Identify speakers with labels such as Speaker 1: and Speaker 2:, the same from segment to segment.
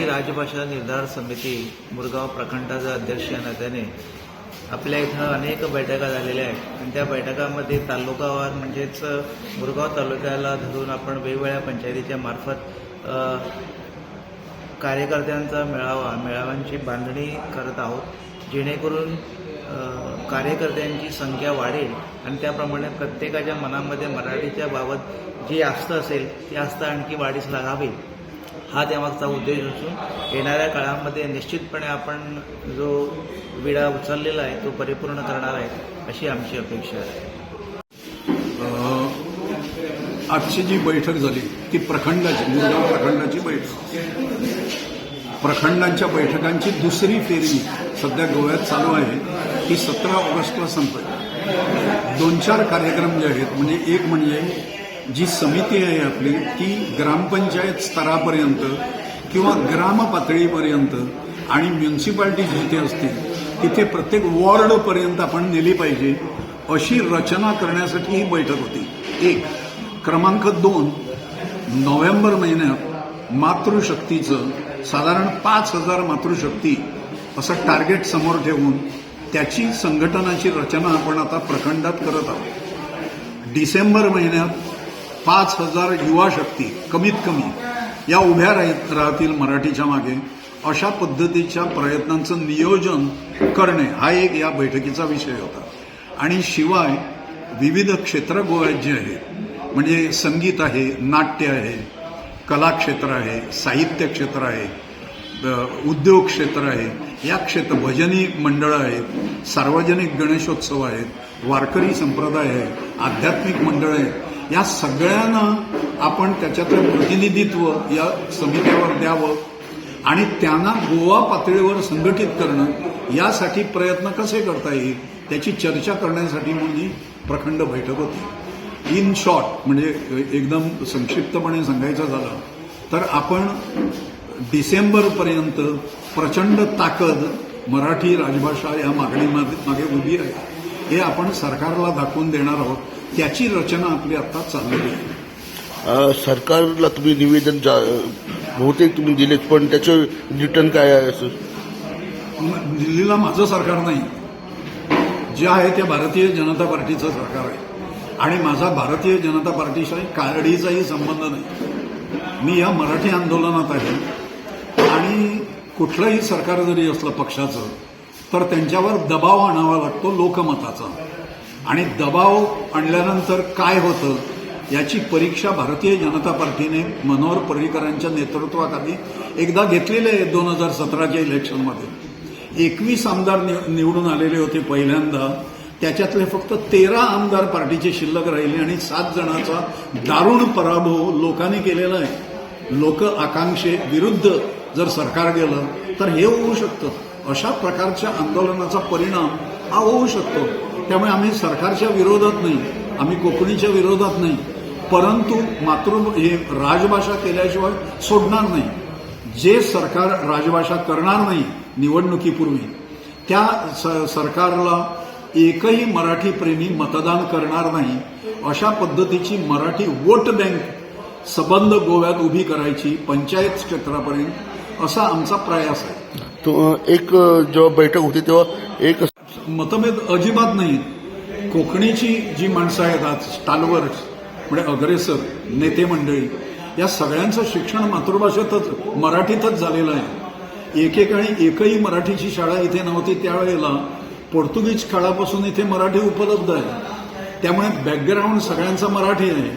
Speaker 1: मराठी राजभाषा निर्धार समिती मुरगाव प्रखंडाचा अध्यक्ष या नात्याने आपल्या इथं अनेक बैठका झालेल्या आहेत आणि त्या बैठकांमध्ये तालुकावार म्हणजेच मुरगाव तालुक्याला धरून आपण वेगवेगळ्या पंचायतीच्या मार्फत कार्यकर्त्यांचा मेळाव्यांची बांधणी करत आहोत, जेणेकरून कार्यकर्त्यांची संख्या वाढेल आणि त्याप्रमाणे प्रत्येकाच्या मनामध्ये मराठीच्या बाबत जी आस्था असेल ती आस्था आणखी वाढीस लागावी हा त्यामागचा उद्देश असून येणाऱ्या काळामध्ये निश्चितपणे आपण जो विडा उचललेला आहे तो परिपूर्ण करणार आहे अशी आमची अपेक्षा आहे.
Speaker 2: आजची जी बैठक झाली ती मुरगाव प्रखंडाची बैठक, प्रखंडांच्या बैठकांची दुसरी फेरी सध्या गोव्यात चालू आहे. ती 17 ऑगस्टला संपत. 2-4 कार्यक्रम जे आहेत, म्हणजे एक म्हणजे जी समिती आहे आपली ती ग्रामपंचायत स्तरापर्यंत किंवा ग्राम पातळीपर्यंत आणि म्युन्सिपाल्टी जिथे असतील तिथे प्रत्येक वॉर्डपर्यंत आपण नेली पाहिजे अशी रचना करण्यासाठी ही बैठक होती. एक. क्रमांक 2, नोव्हेंबर महिन्यात मातृशक्तीचं साधारण 5,000 मातृशक्ती असं टार्गेट समोर ठेवून त्याची संघटनाची रचना आपण आता प्रखंडात करत आहोत. डिसेंबर महिन्यात 5,000 युवा शक्ती कमीत कमी या उभ्या राहतील मराठीच्या मागे, अशा पद्धतीच्या प्रयत्नांचं नियोजन करणे हा एक या बैठकीचा विषय होता. आणि शिवाय विविध क्षेत्र गोव्यात जे आहेत, म्हणजे संगीत आहे, नाट्य आहे, कला क्षेत्र आहे, साहित्य क्षेत्र आहे, उद्योग क्षेत्र आहे, या क्षेत्र भजनी मंडळं आहेत, सार्वजनिक गणेशोत्सव आहेत, वारकरी संप्रदाय आहे, आध्यात्मिक मंडळं आहेत, या सगळ्यांना आपण त्याच्यातलं प्रतिनिधित्व या समित्यावर द्यावं आणि त्यांना गोवा पातळीवर संघटित करणं यासाठी प्रयत्न कसे करता येईल त्याची चर्चा करण्यासाठी म्हणजे प्रखंड बैठक होती. इन शॉर्ट म्हणजे एकदम संक्षिप्तपणे सांगायचं झालं तर आपण डिसेंबरपर्यंत प्रचंड ताकद मराठी राजभाषा या मागे उभी आहे हे आपण सरकारला दाखवून देणार आहोत. त्याची रचना आपली आता चाललेली आहे.
Speaker 3: सरकारला तुम्ही निवेदन बहुतेक तुम्ही दिलेत, पण त्याचं रिटर्न काय आहे? असं
Speaker 2: दिल्लीला माझं सरकार नाही, जे आहे ते भारतीय जनता पार्टीचं सरकार आहे आणि माझा भारतीय जनता पार्टीशी काडीचाही संबंध नाही. मी या मराठी आंदोलनात आहे आणि कुठलंही सरकार जरी असलं पक्षाचं तर त्यांच्यावर दबाव आणावा लागतो लोकमताचा, आणि दबाव आणल्यानंतर काय होतं याची परीक्षा भारतीय जनता पार्टीने मनोहर पर्रीकरांच्या नेतृत्वाखाली एकदा घेतलेली आहे. 2017च्या इलेक्शनमध्ये 21 आमदार निवडून आलेले होते पहिल्यांदा, त्याच्यातले फक्त 13 आमदार पार्टीचे शिल्लक राहिले आणि 7 जणांचा दारुण पराभव लोकांनी केलेला आहे. लोक आकांक्षे विरुद्ध जर सरकार गेलं तर हे होऊ शकतं. अशा प्रकारच्या आंदोलनाचा परिणाम हा होऊ शकतो. त्यामुळे आम्ही सरकारच्या विरोधात नाही, आम्ही कोकणीच्या विरोधात नाही, परंतु हे राजभाषा केल्याशिवाय सोडणार नाही. जे सरकार राजभाषा करणार नाही निवडणुकीपूर्वी त्या सरकारला एकही मराठी प्रेमी मतदान करणार नाही. अशा पद्धतीची मराठी वोट बँक सबंध गोव्यात उभी करायची पंचायत क्षेत्रापर्यंत असा आमचा प्रयास आहे.
Speaker 3: तो एक जेव्हा बैठक होती तेव्हा एक
Speaker 2: मतभेद अजिबात नाही. कोकणीची जी माणसं आहेत आज स्टालवर्स म्हणजे अग्रेसर नेते मंडळी, या सगळ्यांचं शिक्षण मातृभाषेतच मराठीतच झालेलं आहे. एकेकाळी एकही मराठीची शाळा इथे नव्हती, त्यावेळेला पोर्तुगीज काळापासून इथे मराठी उपलब्ध आहे. त्यामुळे बॅकग्राऊंड सगळ्यांचा मराठी आहे,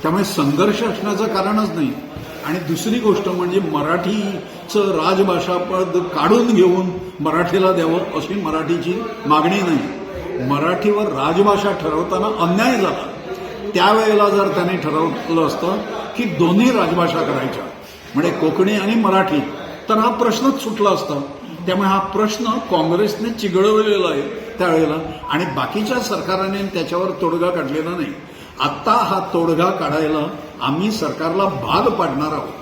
Speaker 2: त्यामुळे संघर्ष असण्याचं कारणच नाही. आणि दुसरी गोष्ट म्हणजे मराठीचं राजभाषापद काढून घेऊन मराठीला द्यावं अशी मराठीची मागणी नाही. मराठीवर राजभाषा ठरवताना अन्याय झाला. त्यावेळेला जर त्यांनी ठरवलं असतं की दोन्ही राजभाषा करायच्या म्हणजे कोकणी आणि मराठी तर हा प्रश्नच सुटला असता. त्यामुळे हा प्रश्न काँग्रेसने चिघळवलेला आहे त्यावेळेला आणि बाकीच्या सरकारने त्याच्यावर तोडगा काढलेला नाही. आत्ता हा तोडगा काढायला आम्ही सरकारला भाग पाडणार आहोत.